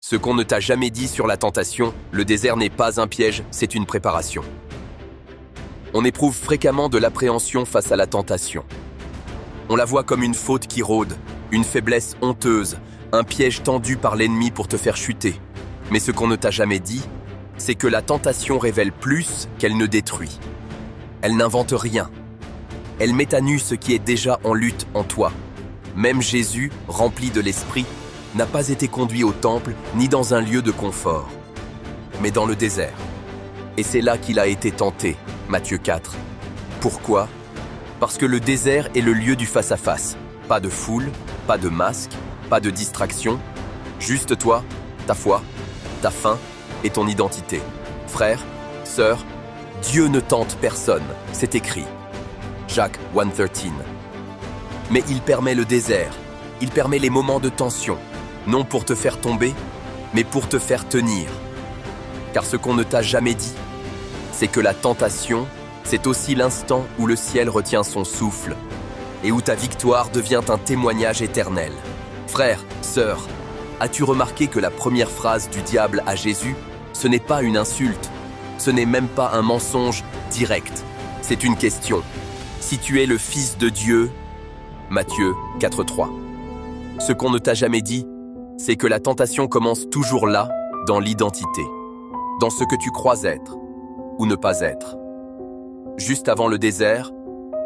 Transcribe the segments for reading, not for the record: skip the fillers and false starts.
Ce qu'on ne t'a jamais dit sur la tentation, le désert n'est pas un piège, c'est une préparation. On éprouve fréquemment de l'appréhension face à la tentation. On la voit comme une faute qui rôde, une faiblesse honteuse, un piège tendu par l'ennemi pour te faire chuter. Mais ce qu'on ne t'a jamais dit, c'est que la tentation révèle plus qu'elle ne détruit. Elle n'invente rien. Elle met à nu ce qui est déjà en lutte en toi. Même Jésus, rempli de l'Esprit, n'a pas été conduit au temple ni dans un lieu de confort, mais dans le désert. Et c'est là qu'il a été tenté, Matthieu 4. Pourquoi? Parce que le désert est le lieu du face-à-face. Pas de foule, pas de masque, pas de distraction. Juste toi, ta foi, ta faim et ton identité. Frère, sœur, Dieu ne tente personne, c'est écrit. Jacques 1:13. Mais il permet le désert, il permet les moments de tension, non pour te faire tomber, mais pour te faire tenir. Car ce qu'on ne t'a jamais dit, c'est que la tentation, c'est aussi l'instant où le ciel retient son souffle et où ta victoire devient un témoignage éternel. Frère, sœur, as-tu remarqué que la première phrase du diable à Jésus, ce n'est pas une insulte, ce n'est même pas un mensonge direct, c'est une question. Si tu es le Fils de Dieu, Matthieu 4:3. Ce qu'on ne t'a jamais dit, c'est que la tentation commence toujours là, dans l'identité, dans ce que tu crois être ou ne pas être. Juste avant le désert,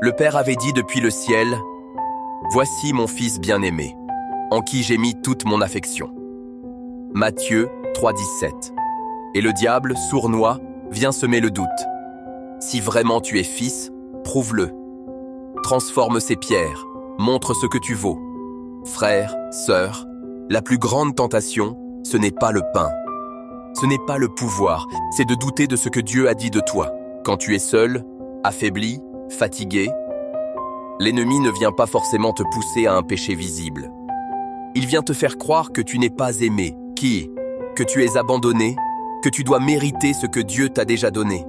le Père avait dit depuis le ciel « Voici mon Fils bien-aimé, en qui j'ai mis toute mon affection. » Matthieu 3:17. Et le diable, sournois, vient semer le doute. Si vraiment tu es fils, prouve-le. Transforme ces pierres, montre ce que tu vaux. Frère, sœur, la plus grande tentation, ce n'est pas le pain. Ce n'est pas le pouvoir, c'est de douter de ce que Dieu a dit de toi. Quand tu es seul, affaibli, fatigué, l'ennemi ne vient pas forcément te pousser à un péché visible. Il vient te faire croire que tu n'es pas aimé, que tu es abandonné, que tu dois mériter ce que Dieu t'a déjà donné.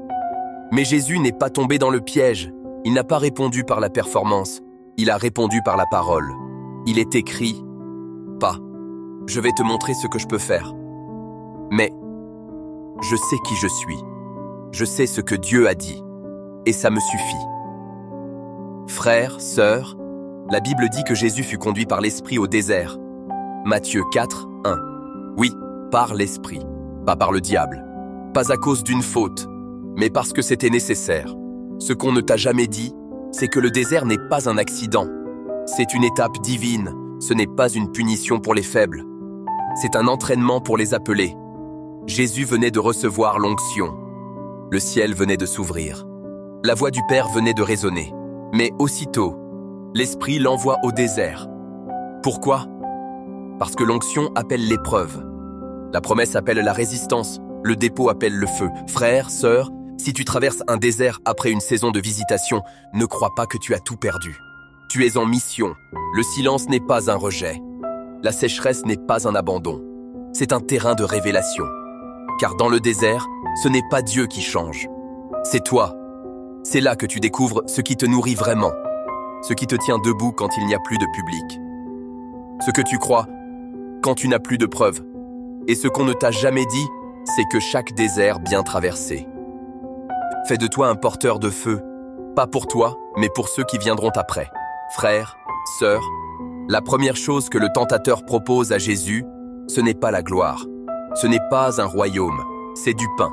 Mais Jésus n'est pas tombé dans le piège. Il n'a pas répondu par la performance, il a répondu par la parole. Il est écrit « Pas, je vais te montrer ce que je peux faire. Mais je sais qui je suis. Je sais ce que Dieu a dit. Et ça me suffit. » Frères, sœurs, la Bible dit que Jésus fut conduit par l'Esprit au désert. Matthieu 4:1. Oui, par l'Esprit, pas par le diable. Pas à cause d'une faute, mais parce que c'était nécessaire. Ce qu'on ne t'a jamais dit, c'est que le désert n'est pas un accident. C'est une étape divine, ce n'est pas une punition pour les faibles. C'est un entraînement pour les appelés. Jésus venait de recevoir l'onction. Le ciel venait de s'ouvrir. La voix du Père venait de résonner. Mais aussitôt, l'Esprit l'envoie au désert. Pourquoi? Parce que l'onction appelle l'épreuve. La promesse appelle la résistance. Le dépôt appelle le feu. Frère, sœur, si tu traverses un désert après une saison de visitation, ne crois pas que tu as tout perdu. Tu es en mission. Le silence n'est pas un rejet. La sécheresse n'est pas un abandon. C'est un terrain de révélation. Car dans le désert, ce n'est pas Dieu qui change. C'est toi. C'est là que tu découvres ce qui te nourrit vraiment. Ce qui te tient debout quand il n'y a plus de public. Ce que tu crois quand tu n'as plus de preuves. Et ce qu'on ne t'a jamais dit, c'est que chaque désert bien traversé fais de toi un porteur de feu, pas pour toi, mais pour ceux qui viendront après. Frères, sœurs, la première chose que le tentateur propose à Jésus, ce n'est pas la gloire, ce n'est pas un royaume, c'est du pain.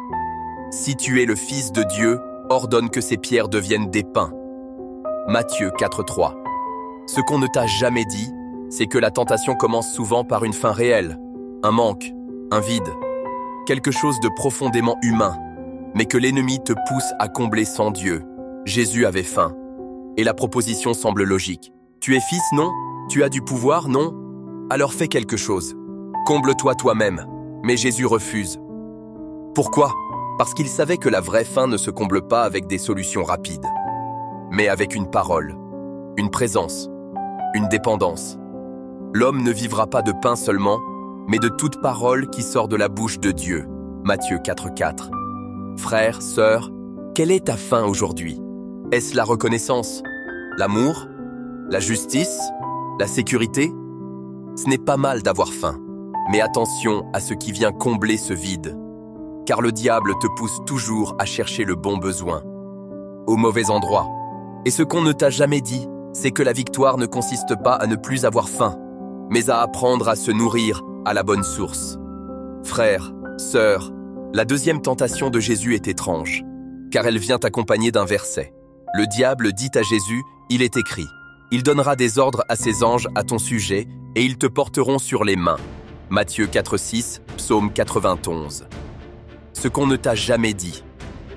Si tu es le Fils de Dieu, ordonne que ces pierres deviennent des pains. Matthieu 4:3. Ce qu'on ne t'a jamais dit, c'est que la tentation commence souvent par une faim réelle, un manque, un vide, quelque chose de profondément humain, mais que l'ennemi te pousse à combler sans Dieu. Jésus avait faim, et la proposition semble logique. Tu es fils, non? Tu as du pouvoir, non? Alors fais quelque chose. Comble-toi toi-même. Mais Jésus refuse. Pourquoi? Parce qu'il savait que la vraie faim ne se comble pas avec des solutions rapides, mais avec une parole, une présence, une dépendance. L'homme ne vivra pas de pain seulement, mais de toute parole qui sort de la bouche de Dieu. Matthieu 4:4. Frère, sœur, quelle est ta faim aujourd'hui? Est-ce la reconnaissance, l'amour, la justice, la sécurité? Ce n'est pas mal d'avoir faim, Mais attention à ce qui vient combler ce vide, car le diable te pousse toujours à chercher le bon besoin, au mauvais endroit. Et ce qu'on ne t'a jamais dit, c'est que la victoire ne consiste pas à ne plus avoir faim, mais à apprendre à se nourrir à la bonne source. Frères, sœurs, la deuxième tentation de Jésus est étrange, car elle vient accompagnée d'un verset. Le diable dit à Jésus, il est écrit, il donnera des ordres à ses anges à ton sujet, et ils te porteront sur les mains. Matthieu 4,6, Psaume 91. Ce qu'on ne t'a jamais dit,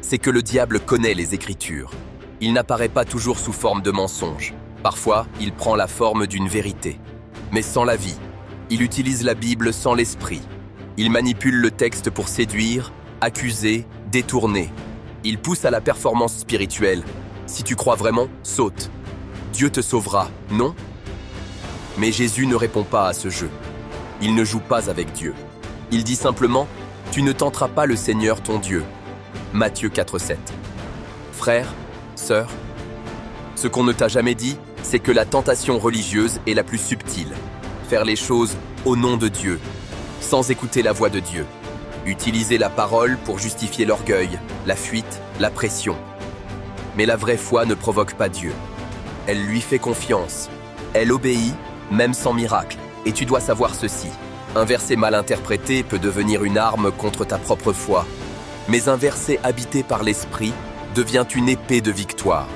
c'est que le diable connaît les Écritures. Il n'apparaît pas toujours sous forme de mensonge. Parfois, il prend la forme d'une vérité, mais sans la vie. Il utilise la Bible sans l'esprit. Il manipule le texte pour séduire, accuser, détourner. Il pousse à la performance spirituelle. Si tu crois vraiment, saute. Dieu te sauvera, non? Mais Jésus ne répond pas à ce jeu. Il ne joue pas avec Dieu. Il dit simplement, tu ne tenteras pas le Seigneur ton Dieu. Matthieu 4,7. Frères, sœurs, ce qu'on ne t'a jamais dit, c'est que la tentation religieuse est la plus subtile. Faire les choses au nom de Dieu, sans écouter la voix de Dieu. Utiliser la parole pour justifier l'orgueil, la fuite, la pression. Mais la vraie foi ne provoque pas Dieu. Elle lui fait confiance. Elle obéit, même sans miracle. Et tu dois savoir ceci. Un verset mal interprété peut devenir une arme contre ta propre foi. Mais un verset habité par l'Esprit devient une épée de victoire.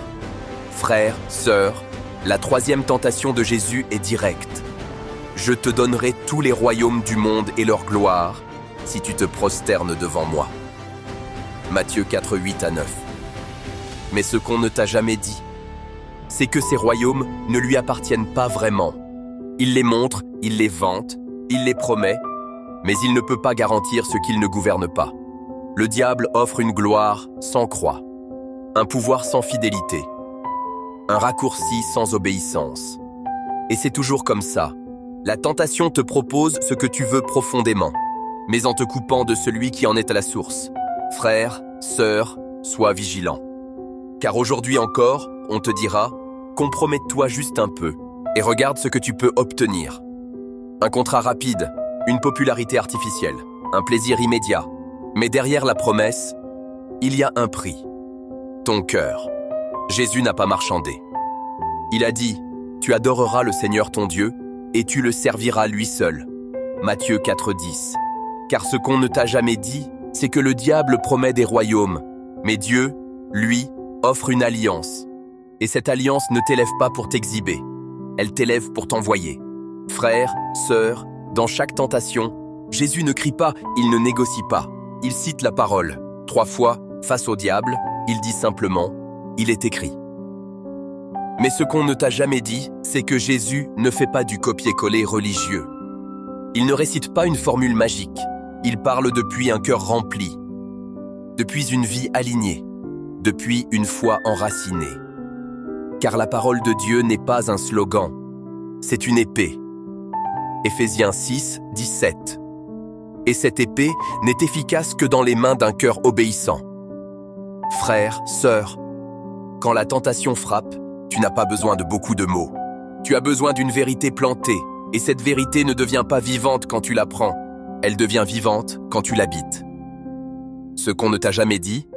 Frères, sœurs, la troisième tentation de Jésus est directe. Je te donnerai tous les royaumes du monde et leur gloire si tu te prosternes devant moi. Matthieu 4, 8 à 9. Mais ce qu'on ne t'a jamais dit, c'est que ces royaumes ne lui appartiennent pas vraiment. Il les montre, il les vante, il les promet, mais il ne peut pas garantir ce qu'il ne gouverne pas. Le diable offre une gloire sans croix, un pouvoir sans fidélité, un raccourci sans obéissance. Et c'est toujours comme ça. La tentation te propose ce que tu veux profondément, mais en te coupant de celui qui en est à la source. Frère, sœur, sois vigilant. Car aujourd'hui encore, on te dira, compromets-toi juste un peu et regarde ce que tu peux obtenir. Un contrat rapide, une popularité artificielle, un plaisir immédiat. Mais derrière la promesse, il y a un prix. Ton cœur. Jésus n'a pas marchandé. Il a dit, tu adoreras le Seigneur ton Dieu et tu le serviras lui seul. Matthieu 4, 10. Car ce qu'on ne t'a jamais dit, c'est que le diable promet des royaumes, mais Dieu, lui, offre une alliance. Et cette alliance ne t'élève pas pour t'exhiber, elle t'élève pour t'envoyer. Frères, sœurs, dans chaque tentation, Jésus ne crie pas, il ne négocie pas. Il cite la parole. 3 fois, face au diable, il dit simplement, il est écrit. Mais ce qu'on ne t'a jamais dit, c'est que Jésus ne fait pas du copier-coller religieux. Il ne récite pas une formule magique. Il parle depuis un cœur rempli, depuis une vie alignée, depuis une foi enracinée. Car la parole de Dieu n'est pas un slogan, c'est une épée. Éphésiens 6, 17. Et cette épée n'est efficace que dans les mains d'un cœur obéissant. Frères, sœurs, quand la tentation frappe, tu n'as pas besoin de beaucoup de mots. Tu as besoin d'une vérité plantée, et cette vérité ne devient pas vivante quand tu la prends. Elle devient vivante quand tu l'habites. Ce qu'on ne t'a jamais dit,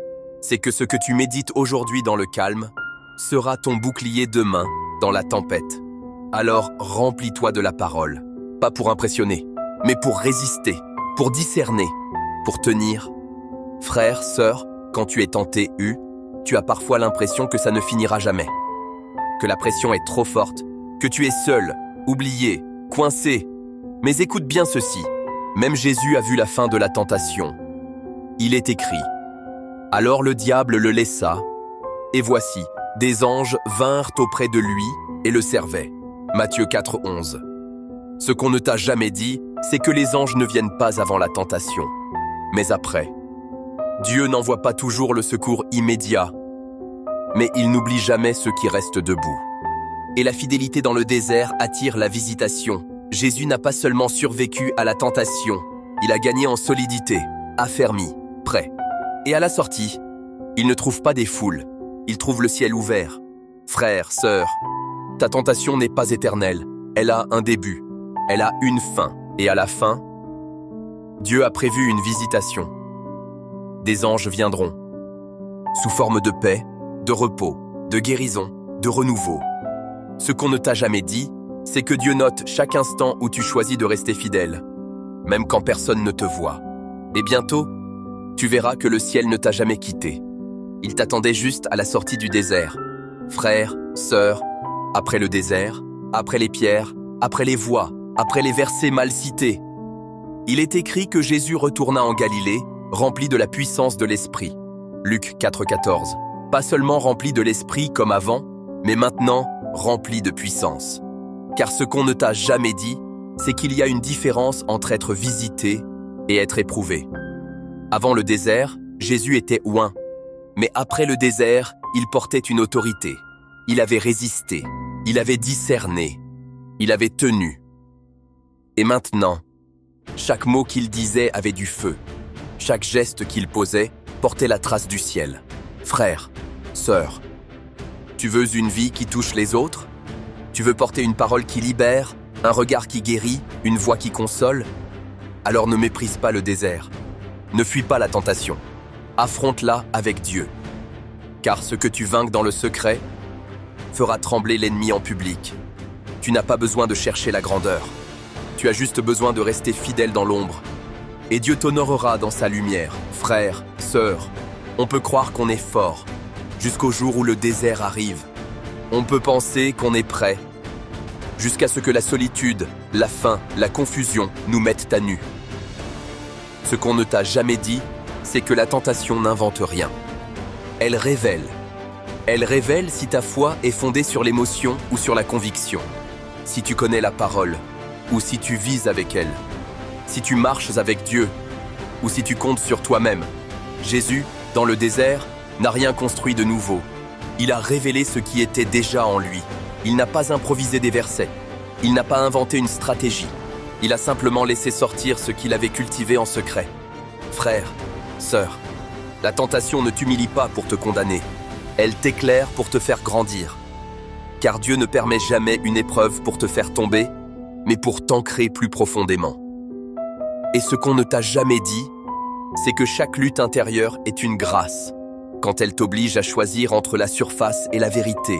c'est que ce que tu médites aujourd'hui dans le calme sera ton bouclier demain dans la tempête. Alors remplis-toi de la parole, pas pour impressionner, mais pour résister, pour discerner, pour tenir. Frère, sœur, quand tu es tenté, tu as parfois l'impression que ça ne finira jamais, que la pression est trop forte, que tu es seul, oublié, coincé. Mais écoute bien ceci. Même Jésus a vu la fin de la tentation. Il est écrit. Alors le diable le laissa, et voici, des anges vinrent auprès de lui et le servaient. Matthieu 4, 11. Ce qu'on ne t'a jamais dit, c'est que les anges ne viennent pas avant la tentation, mais après. Dieu n'envoie pas toujours le secours immédiat, mais il n'oublie jamais ceux qui restent debout. Et la fidélité dans le désert attire la visitation. Jésus n'a pas seulement survécu à la tentation, il a gagné en solidité, affermi, prêt. Et à la sortie, il ne trouve pas des foules, il trouve le ciel ouvert. Frère, sœur, ta tentation n'est pas éternelle, elle a un début, elle a une fin, et à la fin, Dieu a prévu une visitation. Des anges viendront, sous forme de paix, de repos, de guérison, de renouveau. Ce qu'on ne t'a jamais dit, c'est que Dieu note chaque instant où tu choisis de rester fidèle, même quand personne ne te voit. Et bientôt, tu verras que le ciel ne t'a jamais quitté. Il t'attendait juste à la sortie du désert. Frères, sœurs, après le désert, après les pierres, après les voix, après les versets mal cités. Il est écrit que Jésus retourna en Galilée, rempli de la puissance de l'Esprit. Luc 4,14. Pas seulement rempli de l'Esprit comme avant, mais maintenant rempli de puissance. Car ce qu'on ne t'a jamais dit, c'est qu'il y a une différence entre être visité et être éprouvé. Avant le désert, Jésus était oint. Mais après le désert, il portait une autorité. Il avait résisté, il avait discerné, il avait tenu. Et maintenant, chaque mot qu'il disait avait du feu. Chaque geste qu'il posait portait la trace du ciel. Frère, sœur, tu veux une vie qui touche les autres? Tu veux porter une parole qui libère, un regard qui guérit, une voix qui console? Alors ne méprise pas le désert. Ne fuis pas la tentation. Affronte-la avec Dieu. Car ce que tu vainques dans le secret fera trembler l'ennemi en public. Tu n'as pas besoin de chercher la grandeur. Tu as juste besoin de rester fidèle dans l'ombre. Et Dieu t'honorera dans sa lumière. Frères, sœurs, on peut croire qu'on est fort, jusqu'au jour où le désert arrive. On peut penser qu'on est prêt, jusqu'à ce que la solitude, la faim, la confusion nous mettent à nu. Ce qu'on ne t'a jamais dit, c'est que la tentation n'invente rien. Elle révèle. Elle révèle si ta foi est fondée sur l'émotion ou sur la conviction. Si tu connais la parole, ou si tu vis avec elle. Si tu marches avec Dieu, ou si tu comptes sur toi-même. Jésus, dans le désert, n'a rien construit de nouveau. Il a révélé ce qui était déjà en lui. Il n'a pas improvisé des versets. Il n'a pas inventé une stratégie. Il a simplement laissé sortir ce qu'il avait cultivé en secret. Frère, sœur, la tentation ne t'humilie pas pour te condamner. Elle t'éclaire pour te faire grandir. Car Dieu ne permet jamais une épreuve pour te faire tomber, mais pour t'ancrer plus profondément. Et ce qu'on ne t'a jamais dit, c'est que chaque lutte intérieure est une grâce, quand elle t'oblige à choisir entre la surface et la vérité.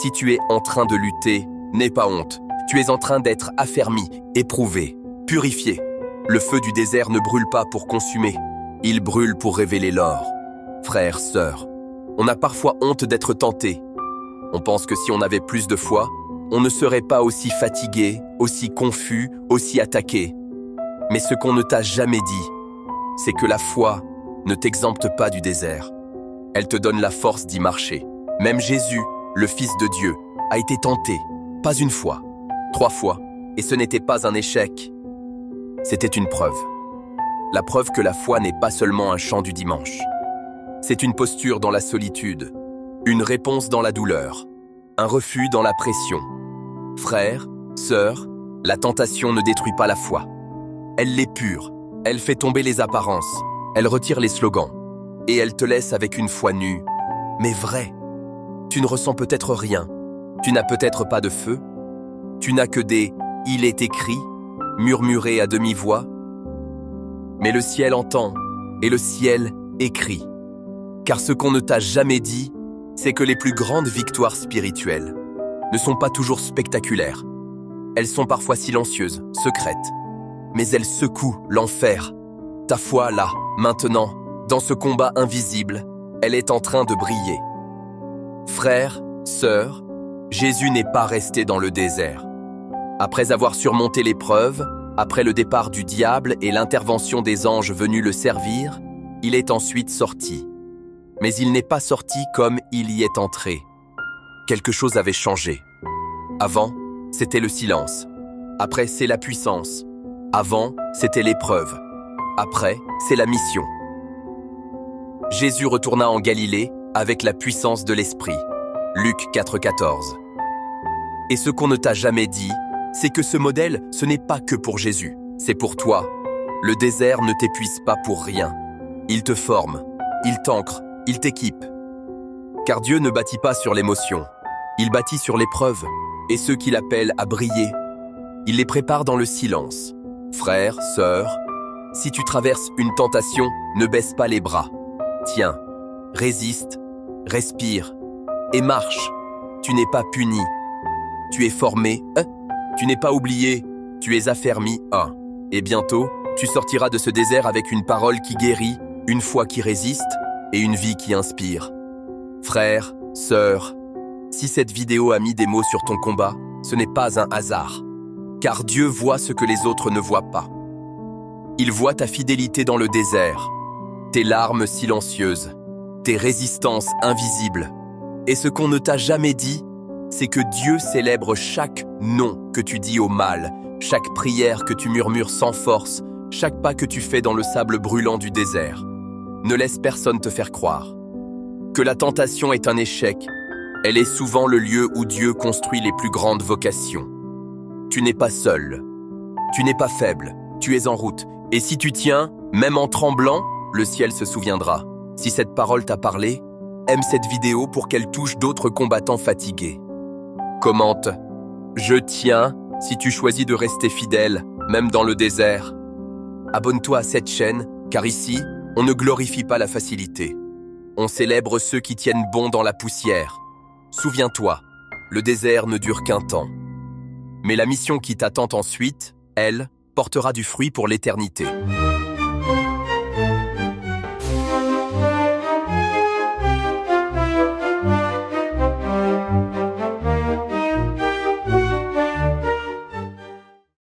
Si tu es en train de lutter, n'aie pas honte. Tu es en train d'être affermi, éprouvé, purifié. Le feu du désert ne brûle pas pour consumer, il brûle pour révéler l'or. Frères, sœurs, on a parfois honte d'être tenté. On pense que si on avait plus de foi, on ne serait pas aussi fatigué, aussi confus, aussi attaqué. Mais ce qu'on ne t'a jamais dit, c'est que la foi ne t'exempte pas du désert. Elle te donne la force d'y marcher. Même Jésus, le Fils de Dieu, a été tenté, pas une fois, 3 fois, et ce n'était pas un échec. C'était une preuve. La preuve que la foi n'est pas seulement un chant du dimanche. C'est une posture dans la solitude, une réponse dans la douleur, un refus dans la pression. Frères, sœurs, la tentation ne détruit pas la foi. Elle l'épure, elle fait tomber les apparences, elle retire les slogans, et elle te laisse avec une foi nue, mais vraie. Tu ne ressens peut-être rien, tu n'as peut-être pas de feu, tu n'as que des « il est écrit » murmurés à demi-voix. Mais le ciel entend, et le ciel écrit. Car ce qu'on ne t'a jamais dit, c'est que les plus grandes victoires spirituelles ne sont pas toujours spectaculaires. Elles sont parfois silencieuses, secrètes. Mais elles secouent l'enfer. Ta foi, là, maintenant, dans ce combat invisible, elle est en train de briller. Frères, sœurs, Jésus n'est pas resté dans le désert. Après avoir surmonté l'épreuve, après le départ du diable et l'intervention des anges venus le servir, il est ensuite sorti. Mais il n'est pas sorti comme il y est entré. Quelque chose avait changé. Avant, c'était le silence. Après, c'est la puissance. Avant, c'était l'épreuve. Après, c'est la mission. Jésus retourna en Galilée avec la puissance de l'Esprit. Luc 4,14. Et ce qu'on ne t'a jamais dit, c'est que ce modèle, ce n'est pas que pour Jésus, c'est pour toi. Le désert ne t'épuise pas pour rien. Il te forme, il t'ancre, il t'équipe. Car Dieu ne bâtit pas sur l'émotion, il bâtit sur l'épreuve, et ceux qu'il appelle à briller, il les prépare dans le silence. Frères, sœurs, Si tu traverses une tentation, ne baisse pas les bras. Tiens, résiste, respire et marche. Tu n'es pas puni. Tu es formé. Tu n'es pas oublié. Tu es affermi. Et bientôt, tu sortiras de ce désert avec une parole qui guérit, une foi qui résiste et une vie qui inspire. Frère, sœur, si cette vidéo a mis des mots sur ton combat, ce n'est pas un hasard. Car Dieu voit ce que les autres ne voient pas. Il voit ta fidélité dans le désert, tes larmes silencieuses, tes résistances invisibles. Et ce qu'on ne t'a jamais dit, c'est que Dieu célèbre chaque non que tu dis au mal, chaque prière que tu murmures sans force, chaque pas que tu fais dans le sable brûlant du désert. Ne laisse personne te faire croire que la tentation est un échec. Elle est souvent le lieu où Dieu construit les plus grandes vocations. Tu n'es pas seul, tu n'es pas faible, tu es en route. Et si tu tiens, même en tremblant, le ciel se souviendra. Si cette parole t'a parlé, aime cette vidéo pour qu'elle touche d'autres combattants fatigués. Commente « Je tiens » si tu choisis de rester fidèle, même dans le désert. Abonne-toi à cette chaîne, car ici, on ne glorifie pas la facilité. On célèbre ceux qui tiennent bon dans la poussière. Souviens-toi, le désert ne dure qu'un temps. Mais la mission qui t'attend ensuite, elle, portera du fruit pour l'éternité.